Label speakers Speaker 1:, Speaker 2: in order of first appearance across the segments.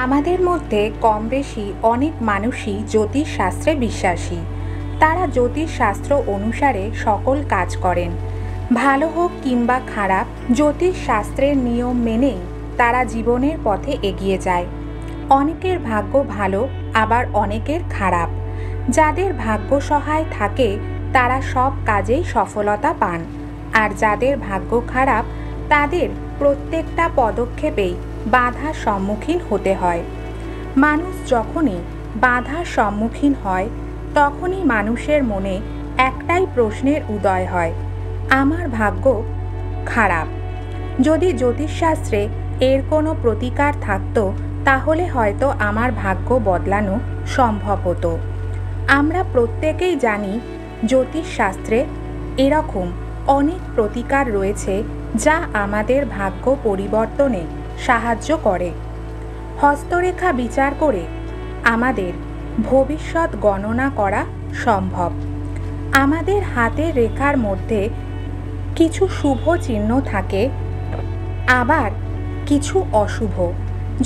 Speaker 1: আমাদের মধ্যে কম বেশি অনেক মানুষই জ্যোতিষশাস্ত্রে বিশ্বাসী। তারা জ্যোতিষশাস্ত্র অনুসারে সকল কাজ করেন। ভালো হোক কিংবা খারাপ, জ্যোতিষশাস্ত্রের নিয়ম মেনেই তারা জীবনের পথে এগিয়ে যায়। অনেকের ভাগ্য ভালো, আবার অনেকের খারাপ। যাদের ভাগ্য সহায় থাকে তারা সব কাজেই সফলতা পান, আর যাদের ভাগ্য খারাপ তাদের প্রত্যেকটা পদক্ষেপেই বাধার সম্মুখীন হতে হয়। মানুষ যখনই বাধার সম্মুখীন হয় তখনই মানুষের মনে একটাই প্রশ্নের উদয় হয়, আমার ভাগ্য খারাপ। যদি জ্যোতিষশাস্ত্রে এর কোনো প্রতিকার থাকতো তাহলে হয়তো আমার ভাগ্য বদলানো সম্ভব হতো। আমরা প্রত্যেকেই জানি জ্যোতিষশাস্ত্রে এরকম অনেক প্রতিকার রয়েছে যা আমাদের ভাগ্য পরিবর্তনে সাহায্য করে। হস্তরেখা বিচার করে আমাদের ভবিষ্যৎ গণনা করা সম্ভব। আমাদের হাতের রেখার মধ্যে কিছু শুভ চিহ্ন থাকে, আবার কিছু অশুভ।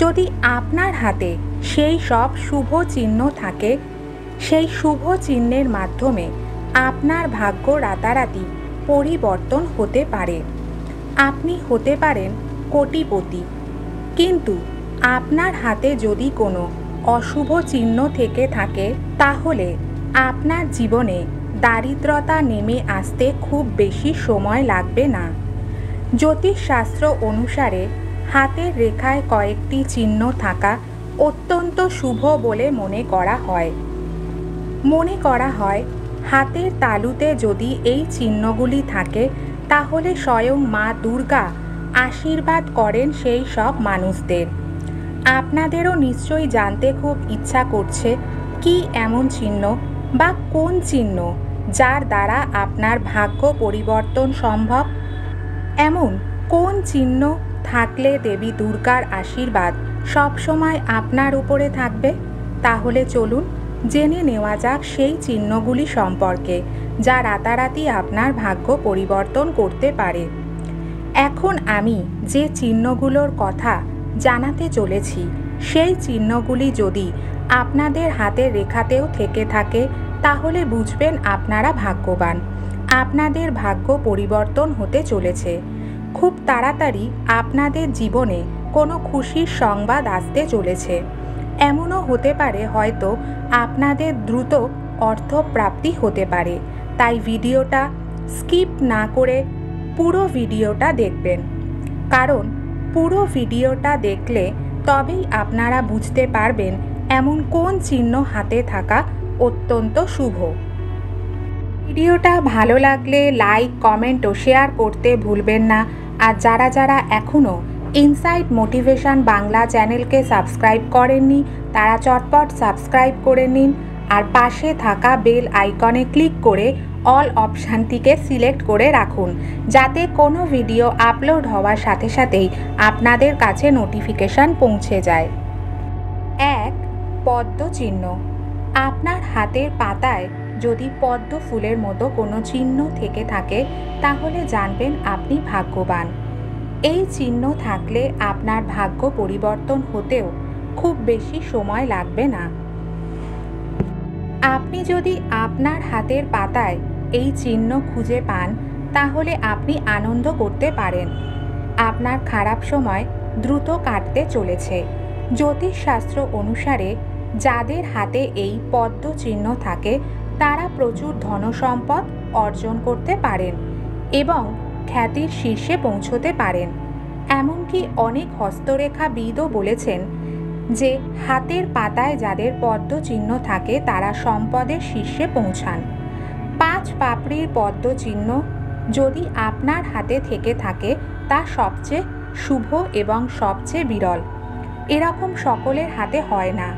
Speaker 1: যদি আপনার হাতে সেই সব শুভ চিহ্ন থাকে, সেই শুভ চিহ্নের মাধ্যমে আপনার ভাগ্য রাতারাতি পরিবর্তন হতে পারে। আপনি হতে পারেন কোটিপতি, কিন্তু আপনার হাতে যদি কোনো অশুভ চিহ্ন থেকে থাকে তাহলে আপনার জীবনে দারিদ্রতা নেমে আসতে খুব বেশি সময় লাগবে না। জ্যোতিষশাস্ত্র অনুসারে হাতের রেখায় কয়েকটি চিহ্ন থাকা অত্যন্ত শুভ বলে মনে করা হয় হাতের তালুতে যদি এই চিহ্নগুলি থাকে তাহলে স্বয়ং মা দুর্গা আশীর্বাদ করেন সেই সব মানুষদের। আপনাদেরও নিশ্চয়ই জানতে খুব ইচ্ছা করছে কি এমন চিহ্ন বা কোন চিহ্ন যার দ্বারা আপনার ভাগ্য পরিবর্তন সম্ভব। এমন কোন চিহ্ন থাকলে দেবী দুর্গার আশীর্বাদ সবসময় আপনার উপরে থাকবে? তাহলে চলুন জেনে নেওয়া যাক সেই চিহ্নগুলি সম্পর্কে যা রাতারাতি আপনার ভাগ্য পরিবর্তন করতে পারে। এখন আমি যে চিহ্নগুলোর কথা জানাতে চলেছি সেই চিহ্নগুলি যদি আপনাদের হাতের রেখাতেও থেকে থাকে তাহলে বুঝবেন আপনারা ভাগ্যবান। আপনাদের ভাগ্য পরিবর্তন হতে চলেছে। খুব তাড়াতাড়ি আপনাদের জীবনে কোনো খুশির সংবাদ আসতে চলেছে। এমনও হতে পারে হয়তো আপনাদের দ্রুত অর্থপ্রাপ্তি হতে পারে। তাই ভিডিওটা স্কিপ না করে পুরো ভিডিওটা দেখবেন, কারণ পুরো ভিডিওটা দেখলে তবেই আপনারা বুঝতে পারবেন এমন কোন চিহ্ন হাতে থাকা অত্যন্ত শুভ। ভিডিওটা ভালো লাগলে লাইক, কমেন্ট ও শেয়ার করতে ভুলবেন না। আর যারা যারা এখনও ইনসাইট মোটিভেশন বাংলা চ্যানেলকে সাবস্ক্রাইব করেননি তারা চটপট সাবস্ক্রাইব করে নিন, আর পাশে থাকা বেল আইকনে ক্লিক করে অল অপশানটিকে সিলেক্ট করে রাখুন, যাতে কোনো ভিডিও আপলোড হওয়ার সাথে সাথেই আপনাদের কাছে নোটিফিকেশান পৌঁছে যায়। 1. পদ্ম চিহ্ন। আপনার হাতের পাতায় যদি পদ্ম ফুলের মতো কোনো চিহ্ন থেকে থাকে তাহলে জানবেন আপনি ভাগ্যবান। এই চিহ্ন থাকলে আপনার ভাগ্য পরিবর্তন হতেও খুব বেশি সময় লাগবে না। আপনি যদি আপনার হাতের পাতায় এই চিহ্ন খুঁজে পান তাহলে আপনি আনন্দ করতে পারেন। আপনার খারাপ সময় দ্রুত কাটতে চলেছে। জ্যোতিষশাস্ত্র অনুসারে যাদের হাতে এই পদ্ম চিহ্ন থাকে তারা প্রচুর ধনসম্পদ অর্জন করতে পারেন এবং খ্যাতির শীর্ষে পৌঁছতে পারেন। এমনকি অনেক হস্তরেখাবিদও বলেছেন যে হাতের পাতায় যাদের পদ্ম চিহ্ন থাকে তারা সম্পদের শীর্ষে পৌঁছান। 5 পাপড়ির পদ্ম চিহ্ন যদি আপনার হাতে থেকে থাকে তা সবচেয়ে শুভ এবং সবচেয়ে বিরল। এরকম সকলের হাতে হয় না।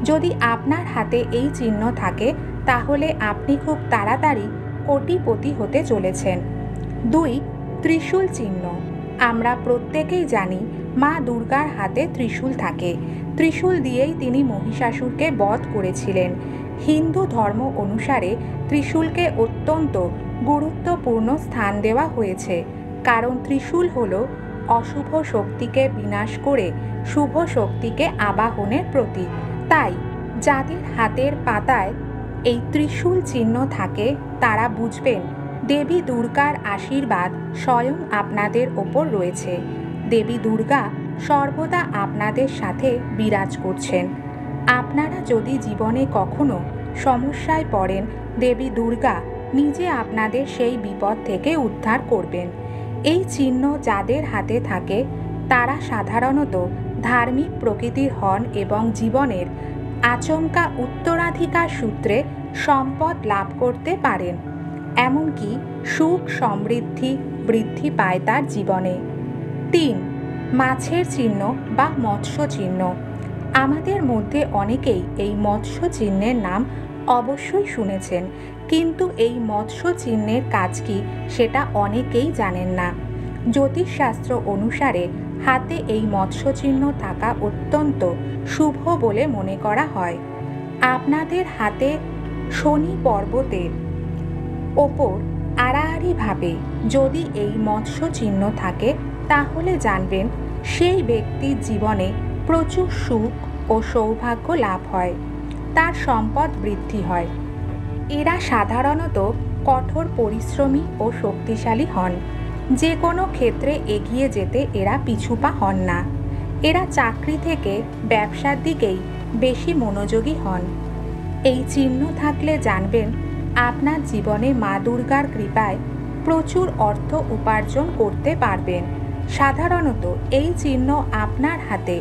Speaker 1: যদি আপনার হাতে এই চিহ্ন থাকে তাহলে আপনি খুব তাড়াতাড়ি কোটিপতি হতে চলেছেন। 2. ত্রিশূল চিহ্ন। আমরা প্রত্যেকেই জানি মা দুর্গার হাতে ত্রিশূল থাকে। ত্রিশূল দিয়েই তিনি মহিষাসুরকে বধ করেছিলেন। হিন্দু ধর্ম অনুসারে ত্রিশূলকে অত্যন্ত গুরুত্বপূর্ণ স্থান দেওয়া হয়েছে, কারণ ত্রিশূল হল অশুভ শক্তিকে বিনাশ করে শুভ শক্তিকে আবাহনের প্রতীক। তাই যাদের হাতের পাতায় এই ত্রিশূল চিহ্ন থাকে তারা বুঝবেন দেবী দুর্গার আশীর্বাদ স্বয়ং আপনাদের ওপর রয়েছে। দেবী দুর্গা সর্বদা আপনাদের সাথে বিরাজ করছেন। আপনারা যদি জীবনে কখনো সমস্যায় পড়েন, দেবী দুর্গা নিজে আপনাদের সেই বিপদ থেকে উদ্ধার করবেন। এই চিহ্ন যাদের হাতে থাকে তারা সাধারণত ধার্মিক প্রকৃতির হন এবং জীবনের আচমকা উত্তরাধিকার সূত্রে সম্পদ লাভ করতে পারেন। এমনকি সুখ সমৃদ্ধি বৃদ্ধি পায় তার জীবনে। 3. মাছের চিহ্ন বা মৎস্য চিহ্ন। আমাদের মধ্যে অনেকেই এই মৎস্য চিহ্নের নাম অবশ্যই শুনেছেন, কিন্তু এই মৎস্য চিহ্নের কাজ কি সেটা অনেকেই জানেন না। জ্যোতিষশাস্ত্র অনুসারে হাতে এই মৎস্য চিহ্ন থাকা অত্যন্ত শুভ বলে মনে করা হয়। আপনাদের হাতে শনি পর্বতের ওপর আড়াআড়িভাবে যদি এই মৎস্য চিহ্ন থাকে তাহলে জানবেন সেই ব্যক্তির জীবনে প্রচুর সুখ ও সৌভাগ্য লাভ হয়, তার সম্পদ বৃদ্ধি হয়। এরা সাধারণত কঠোর পরিশ্রমী ও শক্তিশালী হন। যে কোনো ক্ষেত্রে এগিয়ে যেতে এরা পিছুপা হন না। এরা চাকরি থেকে ব্যবসার দিকেই বেশি মনোযোগী হন। এই চিহ্ন থাকলে জানবেন আপনার জীবনে মা দুর্গার কৃপায় প্রচুর অর্থ উপার্জন করতে পারবেন। সাধারণত এই চিহ্ন আপনার হাতে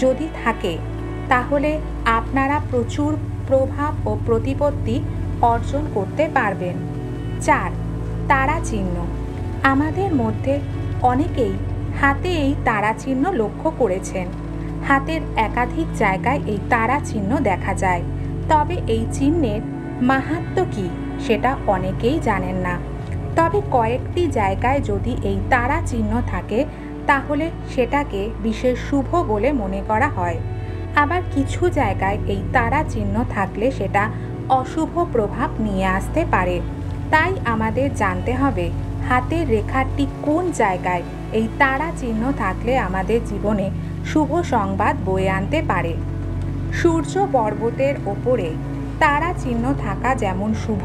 Speaker 1: যদি থাকে তাহলে আপনারা প্রচুর প্রভাব ও প্রতিপত্তি অর্জন করতে পারবেন। 4. তারা চিহ্ন। আমাদের মধ্যে অনেকেই হাতে এই তারা চিহ্ন লক্ষ্য করেছেন। হাতের একাধিক জায়গায় এই তারা চিহ্ন দেখা যায়, তবে এই চিহ্নের মাহাত্ম্য কী সেটা অনেকেই জানেন না। তবে কয়েকটি জায়গায় যদি এই তারা চিহ্ন থাকে তাহলে সেটাকে বিশেষ শুভ বলে মনে করা হয়। আবার কিছু জায়গায় এই তারা চিহ্ন থাকলে সেটা অশুভ প্রভাব নিয়ে আসতে পারে। তাই আমাদের জানতে হবে হাতের রেখাটি কোন জায়গায় এই তারা চিহ্ন থাকলে আমাদের জীবনে শুভ সংবাদ বয়ে আনতে পারে। সূর্য পর্বতের ওপরে তারা চিহ্ন থাকা যেমন শুভ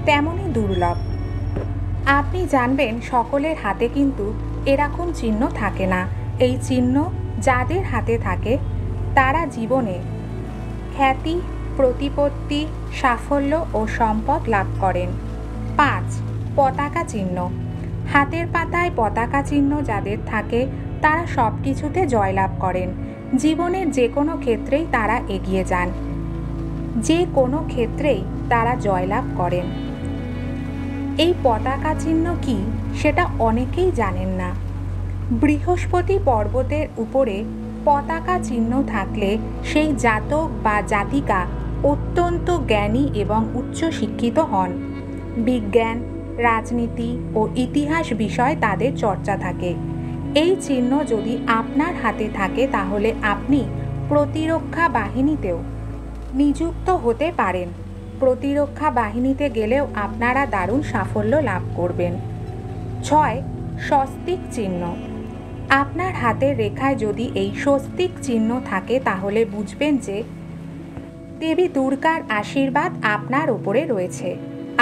Speaker 1: তেমনই দুর্লভ। আপনি জানবেন সকলের হাতে কিন্তু এরকম চিহ্ন থাকে না। এই চিহ্ন যাদের হাতে থাকে তারা জীবনে খ্যাতি, প্রতিপত্তি, সাফল্য ও সম্পদ লাভ করেন। 5. পতাকা চিহ্ন। হাতের পাতায় পতাকা চিহ্ন যাদের থাকে তারা সব কিছুতে জয়লাভ করেন। জীবনের যে কোনো ক্ষেত্রেই তারা এগিয়ে যান, যে কোনো ক্ষেত্রেই তারা জয়লাভ করেন। এই পতাকা চিহ্ন কি সেটা অনেকেই জানেন না। বৃহস্পতি পর্বতের উপরে পতাকা চিহ্ন থাকলে সেই জাতক বা জাতিকা অত্যন্ত জ্ঞানী এবং উচ্চশিক্ষিত হন। বিজ্ঞান, রাজনীতি ও ইতিহাস বিষয় তাদের চর্চা থাকে। এই চিহ্ন যদি আপনার হাতে থাকে তাহলে আপনি প্রতিরক্ষা বাহিনীতেও নিযুক্ত হতে পারেন। প্রতিরক্ষা বাহিনীতে গেলেও আপনারা দারুণ সাফল্য লাভ করবেন। 6. স্বস্তিক চিহ্ন। আপনার হাতের রেখায় যদি এই স্বস্তিক চিহ্ন থাকে তাহলে বুঝবেন যে দেবী দুর্গার আশীর্বাদ আপনার ওপরে রয়েছে।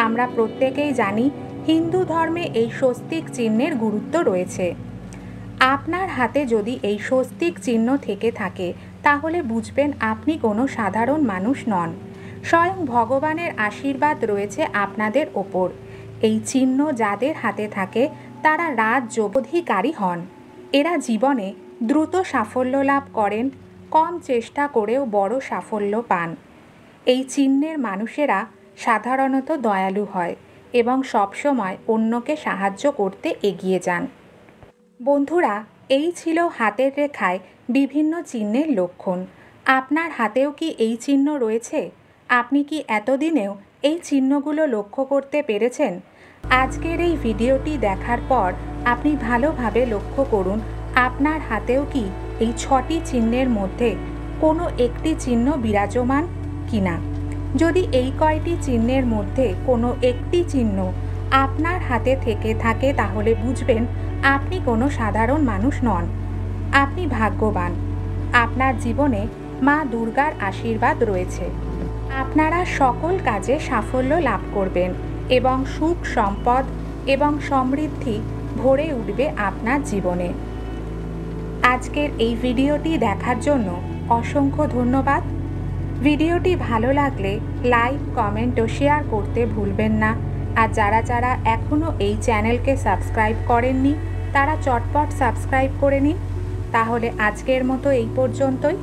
Speaker 1: আমরা প্রত্যেকেই জানি হিন্দু ধর্মে এই স্বস্তিক চিহ্নের গুরুত্ব রয়েছে। আপনার হাতে যদি এই স্বস্তিক চিহ্ন থেকে থাকে তাহলে বুঝবেন আপনি কোনো সাধারণ মানুষ নন। স্বয়ং ভগবানের আশীর্বাদ রয়েছে আপনাদের ওপর। এই চিহ্ন যাদের হাতে থাকে তারা রাজযোগাধিকারী হন। এরা জীবনে দ্রুত সাফল্য লাভ করেন, কম চেষ্টা করেও বড় সাফল্য পান। এই চিহ্নের মানুষেরা সাধারণত দয়ালু হয় এবং সবসময় অন্যকে সাহায্য করতে এগিয়ে যান। বন্ধুরা, এই ছিল হাতের রেখায় বিভিন্ন চিহ্নের লক্ষণ। আপনার হাতেও কি এই চিহ্ন রয়েছে? আপনি কি এতদিনেও এই চিহ্নগুলো লক্ষ্য করতে পেরেছেন? আজকের এই ভিডিওটি দেখার পর আপনি ভালোভাবে লক্ষ্য করুন আপনার হাতেও কি এই 6টি চিহ্নের মধ্যে কোনো একটি চিহ্ন বিরাজমান কিনা। যদি এই কয়টি চিহ্নের মধ্যে কোনো একটি চিহ্ন আপনার হাতে থেকে থাকে তাহলে বুঝবেন আপনি কোনো সাধারণ মানুষ নন, আপনি ভাগ্যবান। আপনার জীবনে মা দুর্গার আশীর্বাদ রয়েছে। আপনারা সকল কাজে সাফল্য লাভ করবেন এবং সুখ সম্পদ এবং সমৃদ্ধি ভরে উঠবে আপনার জীবনে। আজকের এই ভিডিওটি দেখার জন্য অসংখ্য ধন্যবাদ। ভিডিওটি ভালো লাগলে লাইক, কমেন্ট ও শেয়ার করতে ভুলবেন না। আর যারা যারা এখনও এই চ্যানেলকে সাবস্ক্রাইব করেননি তারা চটপট সাবস্ক্রাইব করে নিন। তাহলে আজকের মতো এই পর্যন্তই।